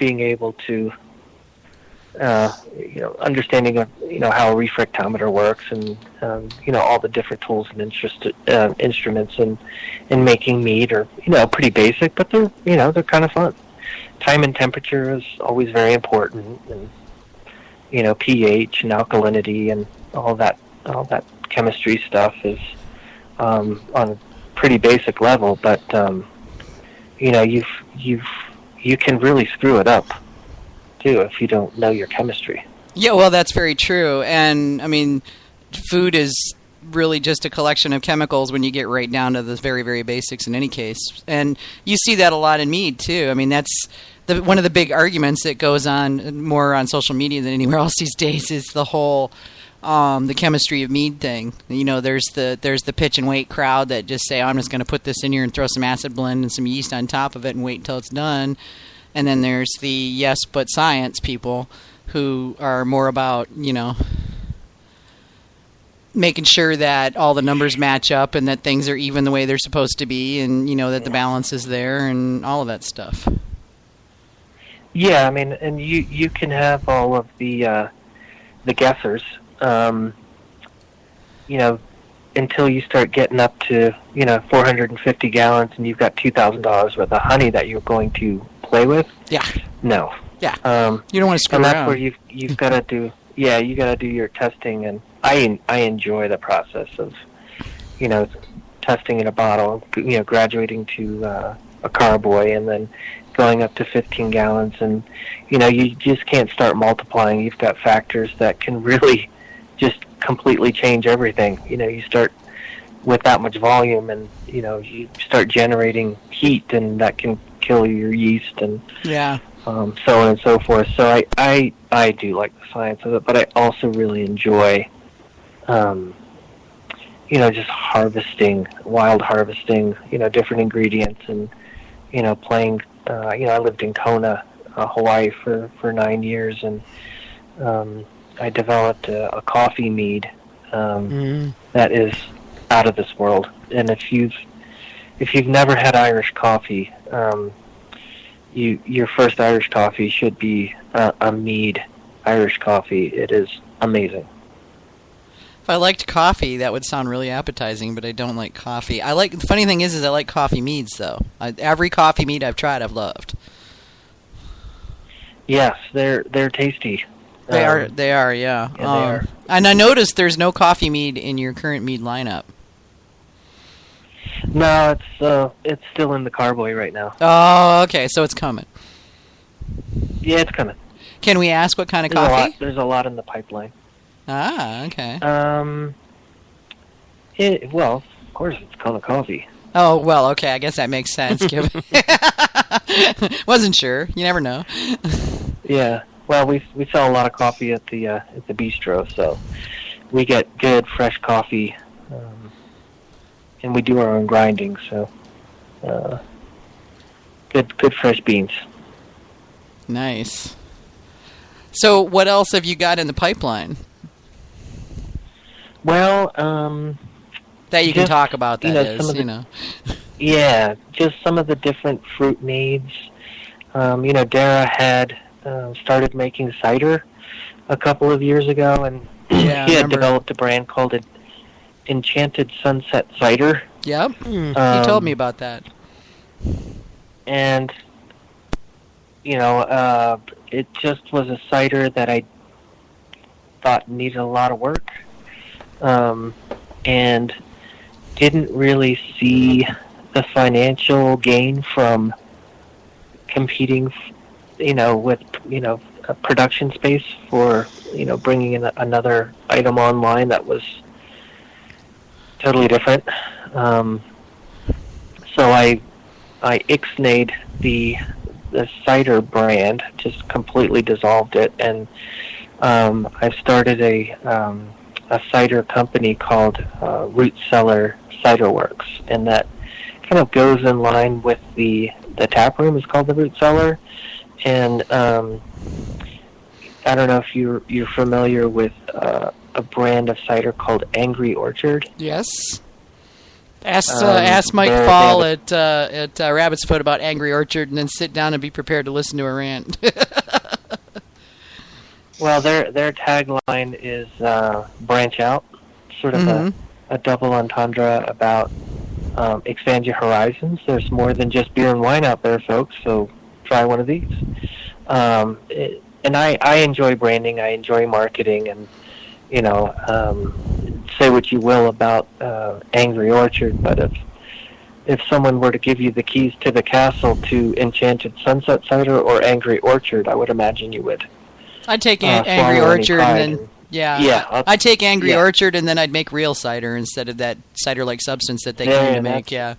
being able to, understanding of, how a refractometer works and, all the different tools and instruments in making mead are, pretty basic, but they're kind of fun. Time and temperature is always very important, and, pH and alkalinity and all that chemistry stuff is on a pretty basic level, but you can really screw it up too if you don't know your chemistry. Yeah, well, that's very true. And I mean, food is really just a collection of chemicals when you get right down to the very, very basics in any case. And you see that a lot in mead too. I mean, that's one of the big arguments that goes on more on social media than anywhere else these days is the whole the chemistry of mead thing. There's the pitch and wait crowd that just say, I'm just going to put this in here and throw some acid blend and some yeast on top of it and wait until it's done. And then there's the yes but science people who are more about, making sure that all the numbers match up and that things are even the way they're supposed to be, and that the balance is there and all of that stuff. Yeah, I mean, and you can have all of the guessers, until you start getting up to 450 gallons and you've got $2,000 worth of honey that you're going to play with. Yeah. No. Yeah. You don't want to screw around. And that's where you've got to do. Yeah, you got to do your testing, and I enjoy the process of, testing in a bottle. Graduating to a carboy and then going up to 15 gallons, and you just can't start multiplying. You've got factors that can really just completely change everything. You start with that much volume, and you start generating heat, and that can kill your yeast, and so on and so forth. So I do like the science of it, but I also really enjoy just wild harvesting, different ingredients, and playing. I lived in Kona, Hawaii for 9 years, and I developed a coffee mead that is out of this world. And if you've never had Irish coffee, your first Irish coffee should be a Mead Irish coffee. It is amazing. If I liked coffee, that would sound really appetizing, but I don't like coffee. The funny thing is I like coffee meads, though. Every coffee mead I've tried, I've loved. Yes, they're tasty. They are, yeah. Yeah, they are. And I noticed there's no coffee mead in your current mead lineup. No, it's still in the carboy right now. Oh, okay, so it's coming. Yeah, it's coming. Can we ask what kind of coffee? There's a lot in the pipeline. Ah, okay. Well, of course it's called a coffee. Oh, well, okay, I guess that makes sense. Wasn't sure. You never know. Yeah. Well, we sell a lot of coffee at the Beestro, so we get good fresh coffee, and we do our own grinding, so good fresh beans. Nice. So, what else have you got in the pipeline? Well, that you can talk about. Yeah, just some of the different fruit meads. Dara had started making cider a couple of years ago, and he had developed a brand called Enchanted Sunset Cider. Yep, he told me about that. And it just was a cider that I thought needed a lot of work, and didn't really see the financial gain from competing, with, a production space for, bringing in another item online that was totally different. So I ixnayed the cider brand, just completely dissolved it, and I started a cider company called Cellar Cider Works, and that kind of goes in line with the Taproom. Is called the Cellar, and I don't know if you're familiar with a brand of cider called Angry Orchard. Yes, Ask Mike Fall at Rabbit's Foot about Angry Orchard, and then sit down and be prepared to listen to a rant. Well, their tagline is branch out, sort of a double entendre about expand your horizons. There's more than just beer and wine out there, folks, so try one of these. And I enjoy branding, I enjoy marketing, and, say what you will about Angry Orchard, but if someone were to give you the keys to the castle to Enchanted Sunset Cider or Angry Orchard, I would imagine you would. I'd take Angry Orchard and then I'd take Angry Orchard and then I'd make real cider instead of that cider-like substance that they claim to make. Yeah,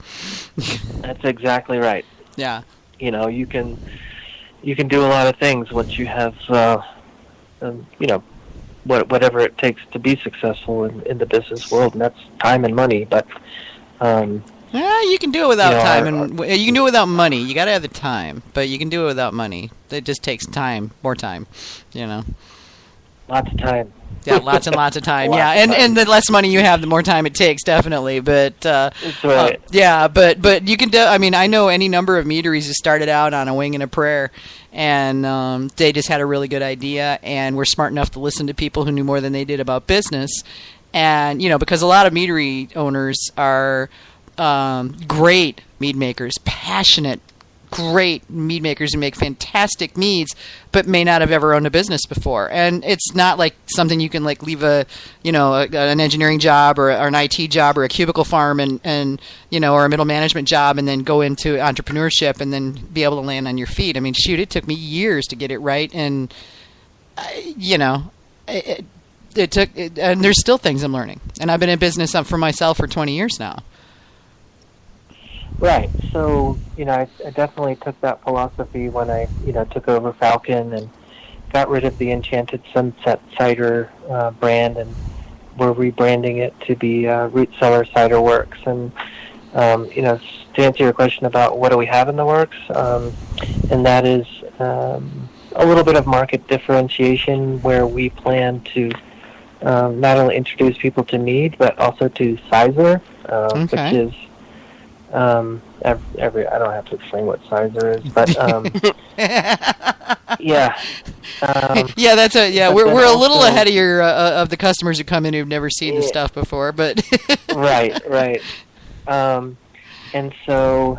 that's exactly right. Yeah, you can do a lot of things once you have whatever it takes to be successful in the business world, and that's time and money. But you can do it without time, and you can do it without money. You got to have the time, but you can do it without money. It just takes time, more time. Lots of time. Yeah, lots and lots of time. And the less money you have, the more time it takes, definitely. But that's right. But you can do. I mean, I know any number of meaderies who started out on a wing and a prayer, and they just had a really good idea, and were smart enough to listen to people who knew more than they did about business, and because a lot of meadery owners are great mead makers, passionate, great mead makers who make fantastic meads, but may not have ever owned a business before. And it's not like something you can leave an engineering job or an IT job or a cubicle farm and or a middle management job and then go into entrepreneurship and then be able to land on your feet. I mean, shoot, it took me years to get it right, and it took, and there's still things I'm learning. And I've been in business for myself for 20 years now. Right. So, I definitely took that philosophy when I, took over Falcon and got rid of the Enchanted Sunset Cider brand, and we're rebranding it to be Root Cellar Cider Works. And, to answer your question about what do we have in the works, and that is a little bit of market differentiation where we plan to not only introduce people to Mead, but also to Cider, which is I don't have to explain what Cider is, but that's we're a little ahead of your of the customers who come in who've never seen the stuff before, but right. And so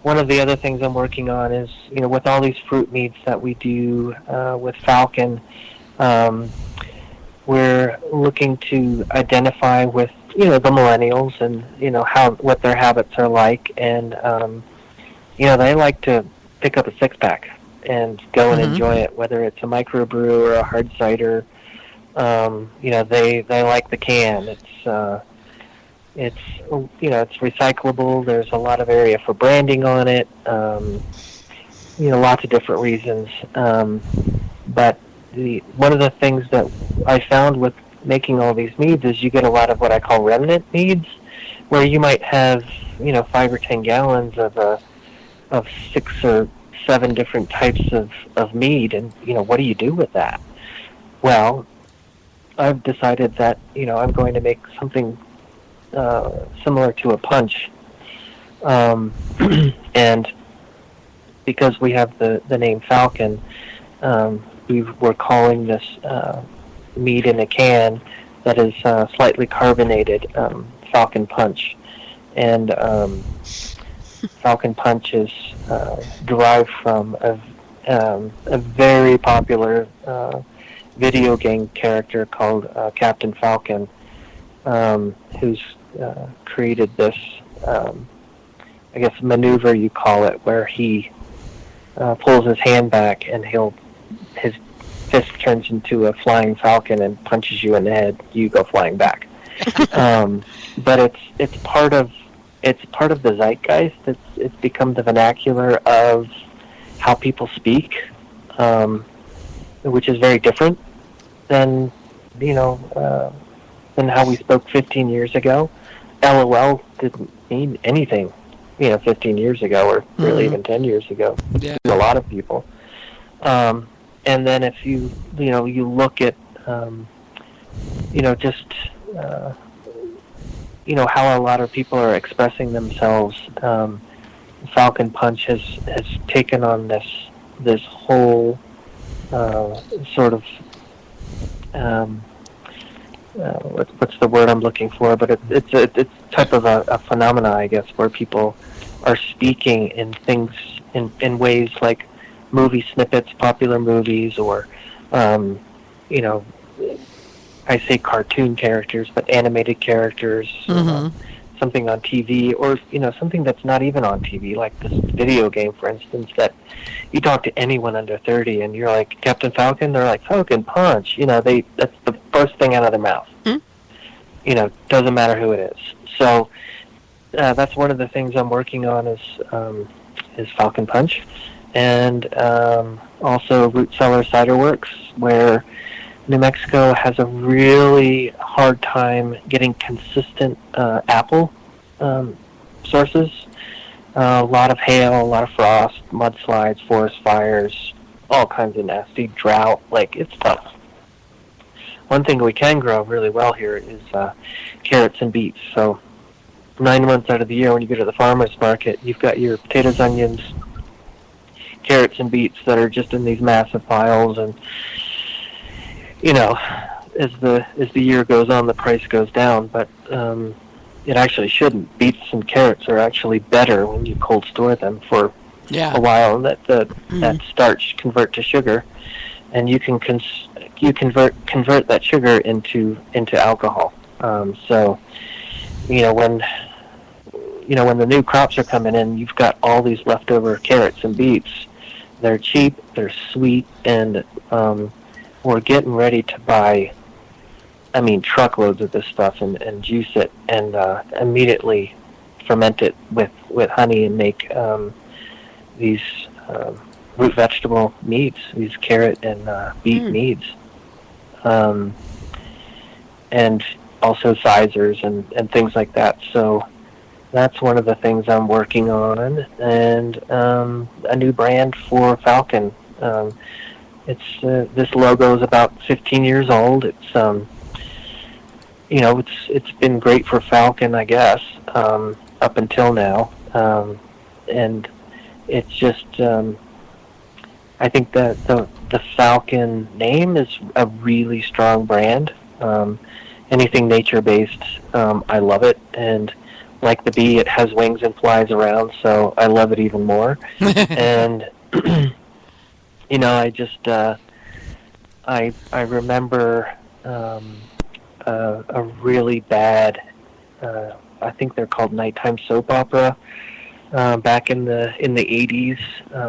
one of the other things I'm working on is with all these fruit meads that we do with Falcon, we're looking to identify with the millennials and what their habits are like, and they like to pick up a 6-pack and go and enjoy it, whether it's a microbrew or a hard cider. They like the can. It's recyclable. There's a lot of area for branding on it. Lots of different reasons. But one of the things that I found with making all these meads is you get a lot of what I call remnant meads, where you might have 5 or 10 gallons of 6 or 7 different types of mead, and what do you do with that? Well, I've decided that I'm going to make something similar to a punch, and because we have the name Falcon, we're calling this mead in a can that is slightly carbonated, Falcon Punch. And Falcon Punch is derived from a very popular video game character called Captain Falcon, who's created this, maneuver you call it, where he pulls his hand back and his fist turns into a flying falcon and punches you in the head. You go flying back. But it's part of the zeitgeist. It's become the vernacular of how people speak, which is very different than how we spoke 15 years ago. LOL didn't mean anything, 15 years ago, or really even 10 years ago to a lot of people. And then if you look at, how a lot of people are expressing themselves. Falcon Punch has taken on this whole sort of what's the word I'm looking for? But it's type of a phenomena, I guess, where people are speaking in things in ways like movie snippets, popular movies, or I say cartoon characters, but animated characters, something on TV, or something that's not even on TV, like this video game, for instance, that you talk to anyone under 30 and you're like, Captain Falcon, they're like, Falcon Punch, that's the first thing out of their mouth. Doesn't matter who it is. So that's one of the things I'm working on is Falcon Punch, and also Root Cellar Cider Works, where New Mexico has a really hard time getting consistent apple sources. A lot of hail, a lot of frost, mudslides, forest fires, all kinds of nasty drought. Like, it's tough. One thing we can grow really well here is carrots and beets. So 9 months out of the year when you go to the farmer's market, you've got your potatoes, onions, carrots, and beets that are just in these massive piles, and as the year goes on, the price goes down, but it actually shouldn't. Beets and carrots are actually better when you cold store them for a while, and that starch convert to sugar, and you can convert that sugar into alcohol. So when the new crops are coming in, you've got all these leftover carrots and beets. They're cheap, they're sweet, and we're getting ready to buy, truckloads of this stuff and juice it and immediately ferment it with honey and make these root vegetable meads, these carrot and beet meads. And also ciders and things like that. So that's one of the things I'm working on, and a new brand for Falcon. It's this logo is about 15 years old. It's it's been great for Falcon, I guess, up until now, and it's just I think that the Falcon name is a really strong brand. Anything nature-based, I love it, and like the bee, it has wings and flies around, so I love it even more. And I just I remember a really bad I think they're called nighttime soap opera back in the 80s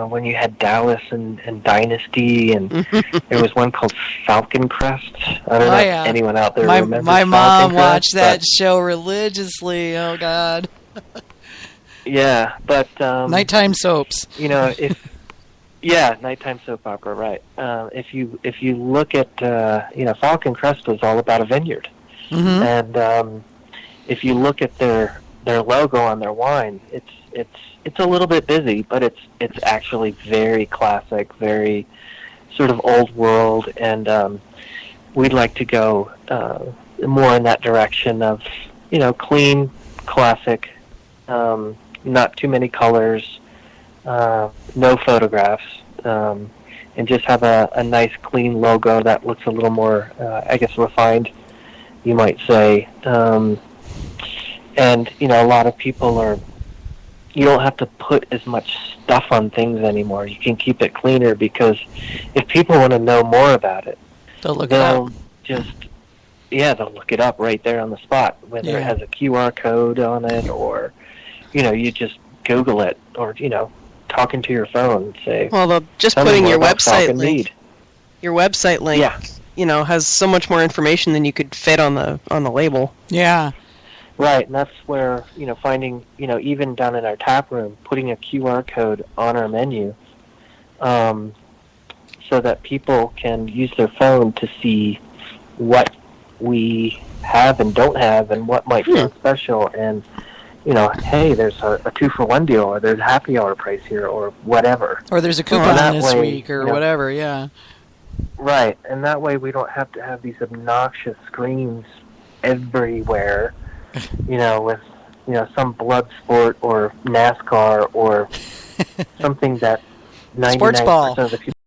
when you had Dallas and Dynasty, and there was one called Falcon Crest. I don't know if anyone out there remembers my mom Falcon Crest, watched that show religiously. Oh God. Yeah, but nighttime soaps. Nighttime soap opera, right? If you look at Falcon Crest was all about a vineyard, and if you look at their logo on their wine, it's a little bit busy, but it's actually very classic, very sort of old world, and we'd like to go more in that direction of clean, classic, not too many colors. No photographs, and just have a nice clean logo that looks a little more, I guess, refined, you might say. And a lot of people you don't have to put as much stuff on things anymore. You can keep it cleaner, because if people want to know more about it, they'll look it up. They'll look it up right there on the spot, whether it has a QR code on it, or you just Google it, or talking to your phone and say, well, just putting your website link. Your website link, has so much more information than you could fit on the label. Yeah. Right, and that's where, finding, even down in our tap room, putting a QR code on our menu, so that people can use their phone to see what we have and don't have, and what might sound special, and hey, there's a 2-for-1 deal, or there's a happy hour price here, or whatever. Or there's a coupon this week, or whatever, yeah. Right, and that way we don't have to have these obnoxious screens everywhere with some blood sport or NASCAR or something that 99% of the people